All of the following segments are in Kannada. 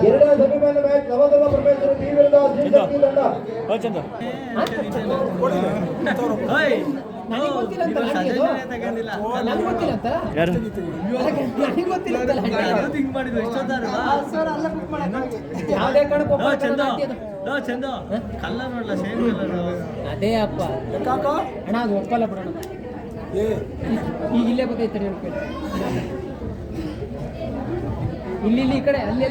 ಎರಡನೇ ಸೆಮಿಫೈನಲ್ ಮ್ಯಾಚ್ ನವದಲ ಪ್ರೊಫೆಸರ್ ಟಿ ವಿರುದ್ಧ ಶ್ರೀಶಕ್ತಿ ತಂಡ. ಅದೇ ಅಪ್ಪ ಅಣ್ಣ ಅದು ಒಪ್ಪಲ್ಲ ಬಿಡೋಣ. ಈಗ ಇಲ್ಲೇ ಗೊತ್ತೈತೆ ಇಲ್ಲಿ ಈ ಕಡೆ ಅಲ್ಲಿ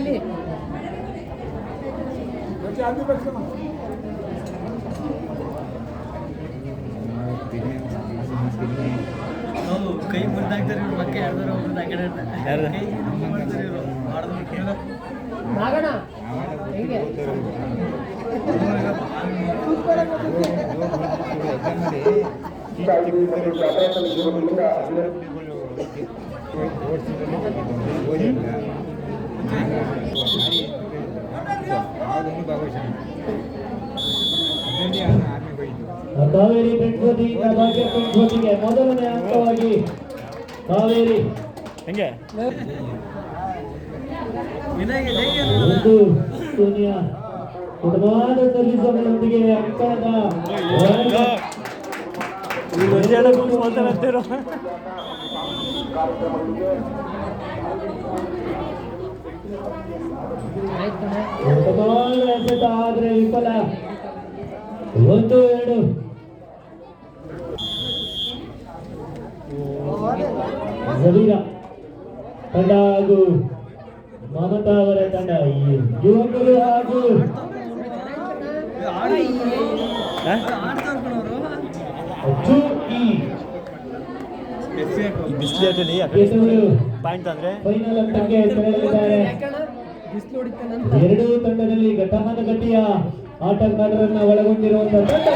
ಕೈ ಮುಂದಾಗ್ತಾರೆ ಇವ್ರ ಬಗ್ಗೆ ಯಾರ್ದಾರ ಒಬ್ರು ನಾಗಣ ಹೇಗೆ ಕಾವೇರಿ ಬೆಂಕೋಟಿಯಿಂದ ಭಾಗ್ಯ ಬೆಂಕೋಟಿಗೆ ಮೊದಲನೇ ಅಂಕವಾಗಿ ಕಾವೇರಿ ಒಂದು ಶೂನ್ಯ ಉತ್ತಮವಾದ ಸರ್ವಿಸ್ಗಳೊಂದಿಗೆ ಅಂಕದ ಆದರೆ ವಿಫಲ. 1-2 ಜಬೀರ ತಂಡ ಹಾಗೂ ಮಮತಾ ಅವರ ತಂಡ ಯುವಕರು ಹಾಗೂ ಪಾಯಿಂಟ್ ಅಂದ್ರೆ ಫೈನಲ್ ಹಂತಕ್ಕೆ ತೆರಳಿದ್ದಾರೆ. ಎರಡೂ ತಂಡದಲ್ಲಿ ಘಟ್ಟಮನಗಟ್ಟಿಯ ಆಟಗಾರರನ್ನ ಒಳಗೊಂಡಿರುವಂತಹ ತಂಡ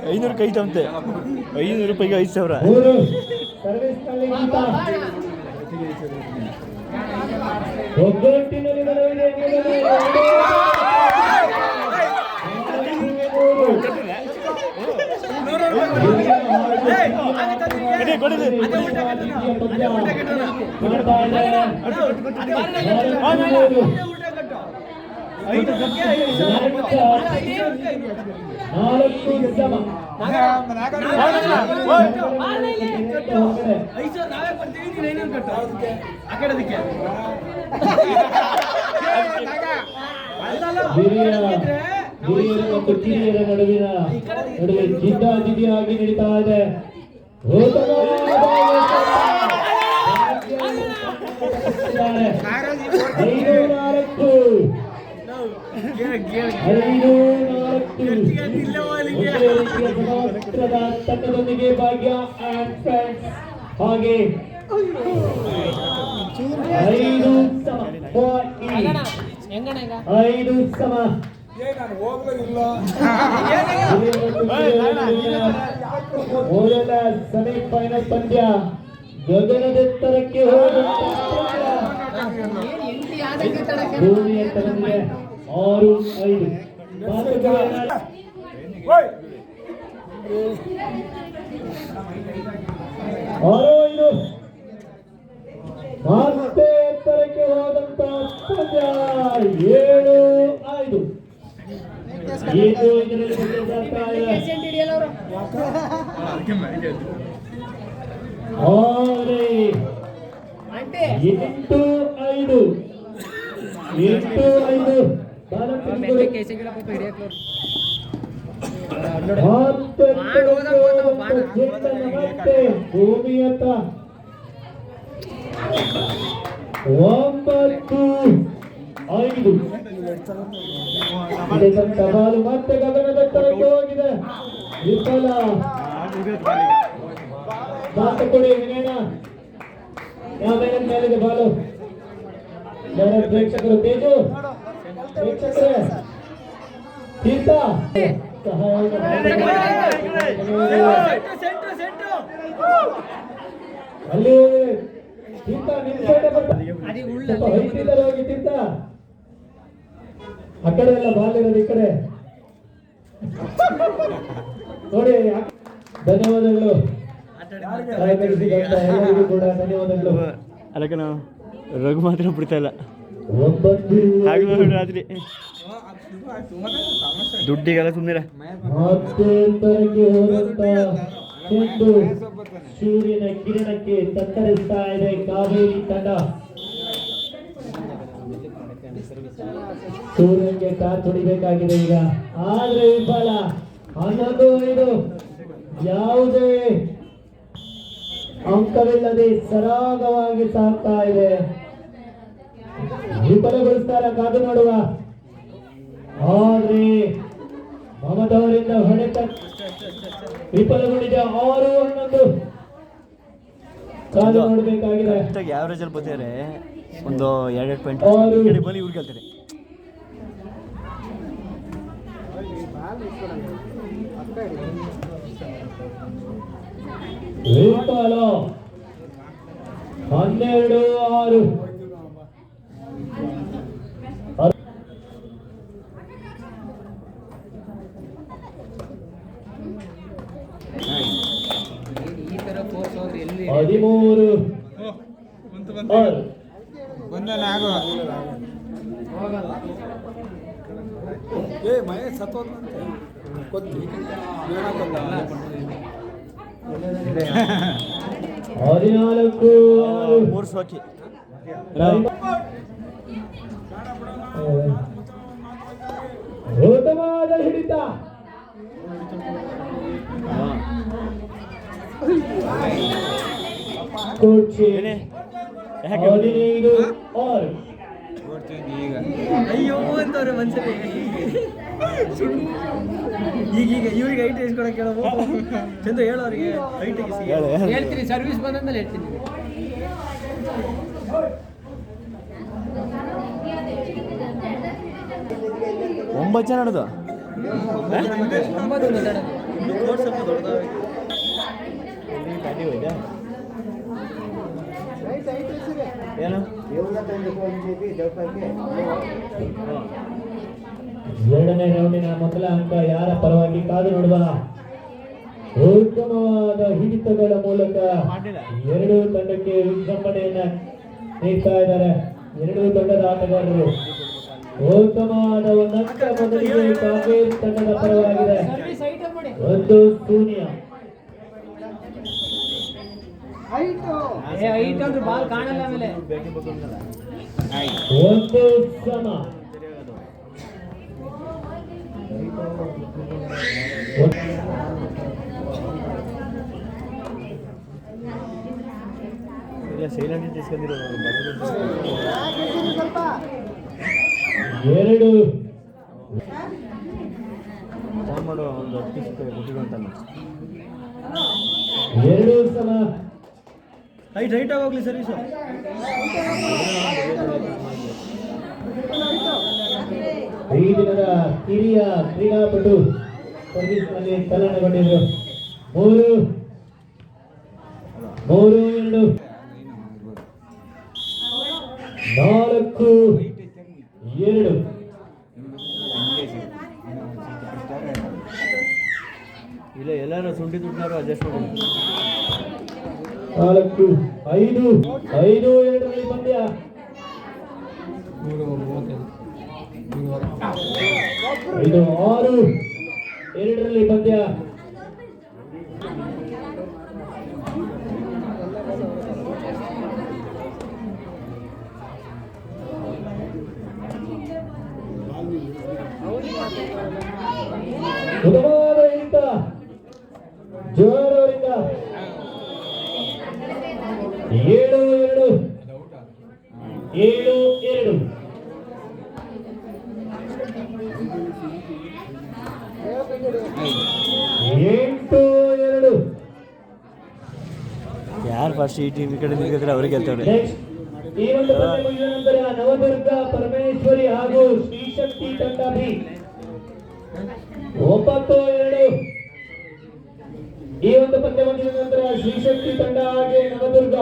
₹500 ಕೈ ತಂತೆ ₹500 5,000 ಒಗ್ಗಟ್ಟಿನಲ್ಲಿ ಮತ್ತು ಕಿರಿಯರ ನಡುವೆ ಜಿದ್ದಾಜಿದ್ದಿಯಾಗಿ ನಡೀತಾ ಇದೆ. ತಂಡದೊಂದಿಗೆ ಭಾಗ್ಯ ಅಂಡ್ ಫ್ರೆಂಡ್ಸ್ ಹಾಗೆ 5 ಸಮ ಮೊದಲ ಸೆಮಿಫೈನಲ್ ಪಂದ್ಯ ಗಗನದೆತ್ತರಕ್ಕೆ ಭೂಮಿಯ ತನಗೆ 6-5 ಮತ್ತೆ ಎತ್ತರಕ್ಕೆ ಹೋದಂತ ಪಂದ್ಯ 7-5 ಭೂಮಿಯತ್ತ 9-5 ಸವಾಲು ಮತ್ತೆ ಗಗನದೆತ್ತರಕ್ಕೆ ಹೋಗಿದೆ. ವಿಫಲ. ಮಾತು ಕೊಡಿ ವಿನಯನ. ಆಮೇಲೆ ಮೇಲಿಗೆ ಬಾಲು. ಪ್ರೇಕ್ಷಕರು ತೇಜು ಪ್ರೇಕ್ಷಕರೇ ತೀರ್ಥ ಸಹಾಯಕ ಅಲ್ಲಿ ತಿಂತ ನಿಮ್ ಸೈಡ್ ಸ್ವಲ್ಪ ಹೈಟಿಲ್ಲದೆ ಹೋಗಿ ತಿಂತ ಆ ಕಡೆ ಎಲ್ಲ ಬಾಲ್ ಇರೋದು ಈ ಕಡೆ ನೋಡಿ. ಧನ್ಯವಾದಗಳು ಎಲ್ಲರಿಗೂ ಕೂಡ ಧನ್ಯವಾದಗಳು. ಅದಕ್ಕೆ ನಾವು ರಘು ಮಾತ್ರ ಬಿಡ್ತಾ ಇಲ್ಲ 9 ರಾತ್ರಿ ದುಡ್ಡಿಗೆಲ್ಲ ಸುಮ್ಮನೆ ಮಧ್ಯಂತರಕ್ಕೆ ಹೋದಂತ ಚೆಂಡು ಸೂರ್ಯನ ಕಿರಣಕ್ಕೆ ತತ್ತರಿಸ್ತಾ ಇದೆ ಕಾವೇರಿ ತಂಡ. ಸೂರ್ಯನಿಗೆ ಟಾರ್ಚ್ ಹೊಡಿಬೇಕಾಗಿದೆ ಈಗ, ಆದ್ರೆ ವಿಫಲ. 11-5 ಯಾವುದೇ ಅಂಕವಿಲ್ಲದೆ ಸರಾಗವಾಗಿ ಸಾಗ್ತಾ ಇದೆ. ವಿಫಲಗೊಳಿಸ್ತಾರ ಕಾದು ನೋಡುವ. ಆದ್ರೆ ಮಮತವರಿಂದ ಹೊಡೆತ ವಿಫಲಗೊಂಡಿದೆ. 6-11 ಕಾದು ನೋಡಬೇಕಾಗಿದೆ. ಆವ್ರೇಜ್ ಅಲ್ಲಿ ಬರ್ತಾರೆ ಒಂದು 2 ಪಾಯಿಂಟ್ ಬಲಿ ಇವ್ರು ಕೇಳ್ತಾರೆ. ವಿಫಲ 12-6. ಈ ತರ ಫೋರ್ಸ್ ಹೋದ್ರೆ ಎಲ್ಲಿ 13-6. ಮೂರು ಸೋಕಿ ಉತ್ತಮವಾದ ಹಿಡಿತ. ಕೋಚಿ 15-6. ಅಯ್ಯೋ ಅಂತವ್ರೆ ಮನ್ಸಲ್ಲಿ ಈಗೀಗ ಇವ್ರಿಗೆ ಹೈಟ್ ಇಸ್ಕೊಳಕ್ಕೆ ಹೇಳೋ ಚಂದ ಹೇಳೋರಿಗೆ ಹೈಟ್ ಹೇಳ್ತೀನಿ, ಸರ್ವಿಸ್ ಬಂದ್ಮೇಲೆ ಹೇಳ್ತೀನಿ. ಒಂಬತ್ತು ಜನ ಆಡೋದು 9 ಏನು ಎರಡನೇ ರೌಂಡಿನ ಮೊದಲ ಅಂಕ ಯಾರ ಪರವಾಗಿ ಕಾದು ನೋಡುವ. ಉತ್ತಮವಾದ ಹಿಡಿತಗಳ ಮೂಲಕ ಎರಡೂ ತಂಡಕ್ಕೆ ವಿಜೃಂಭಣೆಯನ್ನ ನೀಡ್ತಾ ಇದ್ದಾರೆ ಎರಡೂ ತಂಡದ ಆಟಗಾರರು. ಉತ್ತಮವಾದ ಒಂದು ಅಂಕ ಮೊದಲಿಗೆ ಕಾವೇರಿ ತಂಡದ ಪರವಾಗಿದೆ. 1-0. ಹೈಟ್ ಅಂದ್ರೆ ಬಾಲ್ ಕಾಣಲ್ಲ ಆಮೇಲೆ 1 ಸಮ. ಇಲ್ಲ ಸೈಲೆಂಟ್ తీసుకెళ్ళిರೋ 2 ಫೋನ್ ಮಾಡೋ ಒಂದು 10 ಕೊಟ್ಟಿರೋ ಅಂತಲ್ಲ 2 ಸಮ. ಹೈಟ್ ಆಗಿ ಹೋಗ್ಲಿ ಸರ್ವಿಸು. ಈ ದಿನದ ಹಿರಿಯ ಕ್ರೀಡಾಪಟು ಸರ್ವಿಸ್ನಲ್ಲಿ ತಲ್ಲಣಗೊಂಡಿದ್ರು. 3-2. 4-2. ಇಲ್ಲ ಎಲ್ಲರೂ ಸುಂಟಿ ದುಡ್ಡಾರು ಅಡ್ಜಸ್ಟ್ ಮಾಡಿ 4-5. 5-2 ಪಂದ್ಯ. ಇದು 6-2 ಪಂದ್ಯ. ಉತ್ತಮವಾದ ಹಿಡಿತ ಜೋರವರಿಂದ 7-2. 7-2. ಯಾರು ಫಸ್ಟ್ ಈ ಟೀಮ್ ಈ ಕಡೆ ನಿಂತಿದ್ರೆ ಅವ್ರಿಗೆ ಗೆಲ್ತವ್ರೆ. ಈ ಒಂದು ಪಂದ್ಯ ಮುಗಿದ ನಂತರ ನವದುರ್ಗ ಪರಮೇಶ್ವರಿ ಹಾಗೂ ಶ್ರೀಶಕ್ತಿ ತಂಡ ಬಿ 9-2. ಈ ಒಂದು ಪಂದ್ಯ ಮುಗಿದ ನಂತರ ಶ್ರೀಶಕ್ತಿ ತಂಡ ಹಾಗೆ ನವದುರ್ಗ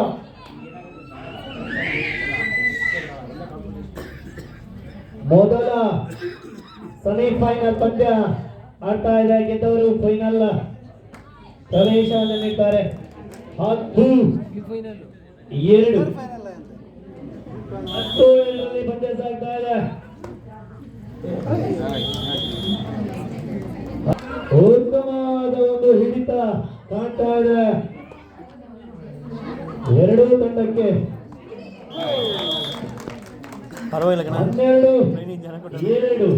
ಮೊದಲ ಸೆಮಿಫೈನಲ್ ಪಂದ್ಯ ಆಡ್ತಾ ಇದೆ. ಗೆದ್ದವರು ಫೈನಲ್ ಪ್ರವೇಶವನ್ನು ನೀಡ್ತಾರೆ. 10-2 10-2 ಪಂದ್ಯ ಸಾಗ್ತಾ ಇದೆ. ಉತ್ತಮವಾದ ಒಂದು ಹಿಡಿತ ಕಾಣ್ತಾ ಇದೆ ಎರಡೂ ತಂಡಕ್ಕೆ. ಪರವಾಗಿಲ್ಲ ಕಣ 12-2.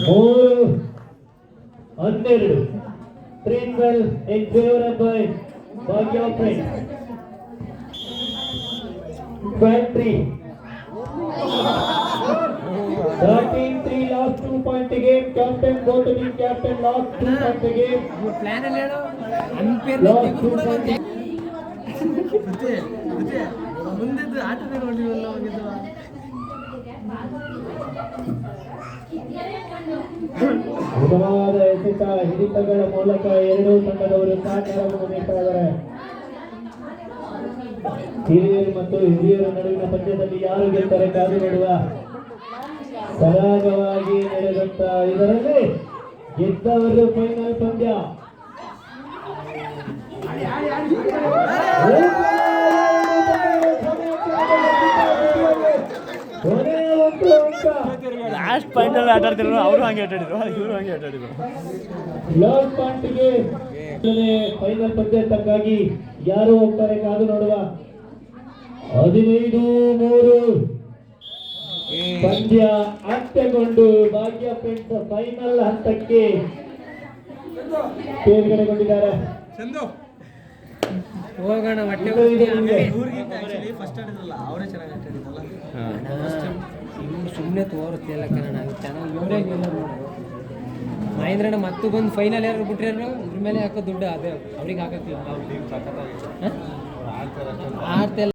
ಮೂರು 12. 3-12 in favor of Bhagya Friends. 12-3. 13-3 last 2 point game. Captain both team captain lost 2 point game. Plan ಅಲ್ಲಿ ಹೇಳು ಅಂಪೇರ್ ಮುಂದೆ ಆಟನೇ ನೋಡಿವಲ್ಲ ಹೋಗಿದ್ದು. ಉತ್ತಮವಾದ ಎಸೆತ ಹಿಡಿತಗಳ ಮೂಲಕ ಎರಡೂ ತಂಡದವರು ಸಹಕಾರವನ್ನು ನೀಡ್ತಾ ಇದ್ದಾರೆ. ಹಿರಿಯರು ಮತ್ತು ಹಿರಿಯರ ನಡುವಿನ ಪಂದ್ಯದಲ್ಲಿ ಯಾರು ಗೆಲ್ತಾರೆ ಕಾದು ನೋಡುವ. ಸರಾಗವಾಗಿ ನಡೆದಂತ ಇದರಲ್ಲಿ ಗೆದ್ದವರು ಫೈನಲ್ ಪಂದ್ಯ. ಲಾಸ್ಟ್ ಪಾಯಿಂಟ್ ಅಲ್ಲಿ ಆಟ ಆಡ್ತಿರೋ ಅವರು ಹಂಗೆ ಆಟ ಆಡಿದ್ರು, ಇವರು ಹಂಗೆ ಆಟ ಆಡಿದ್ರು. ಲಾಸ್ಟ್ ಪಾಯಿಂಟ್ಗೆ ಫೈನಲ್ ಪಂದ್ಯಕ್ಕಾಗಿ ಯಾರು ಹೋಗ್ತಾರೆ ಕಾದು ನೋಡುವ. 15-3 ಪಂದ್ಯ ಅಂತ್ಯಗೊಂಡು ಭಾಗ್ಯ ಫ್ರೆಂಡ್ಸ್ ಫೈನಲ್ ಹಂತಕ್ಕೆ ತೇರ್ಗಡೆಗೊಂಡಿದ್ದಾರೆ. ಹೋಗೋಣ ಹೊಟ್ಟೆ ಫಸ್ಟ್ ಆಡಿದ್ರಲ್ಲ ಅವರೇ ಚೆನ್ನಾಗಿ ಆಟ ಆಡಿದ್ರಲ್ಲ. ಸುಮ್ಮನೆ ತೋರಿಸ್ತಿಲ್ಲ ಕನ್ನಡ ಚೆನ್ನಾಗಿ ಇವರೇ ಗೆಲ್ಲ ನೋಡು. ಮಹೇಂದ್ರಣ್ಣ ಮತ್ತು ಬಂದು ಫೈನಲ್ ಯಾರು ಬಿಟ್ರ್ಯಾರು ಇದ್ರ ಮೇಲೆ ಹಾಕೋ ದುಡ್ಡು ಅದೇ ಅವ್ರಿಗೆ ಹಾಕಕ್ಕಿಲ್ಲ. ಆಡ್ತಿಲ್ಲ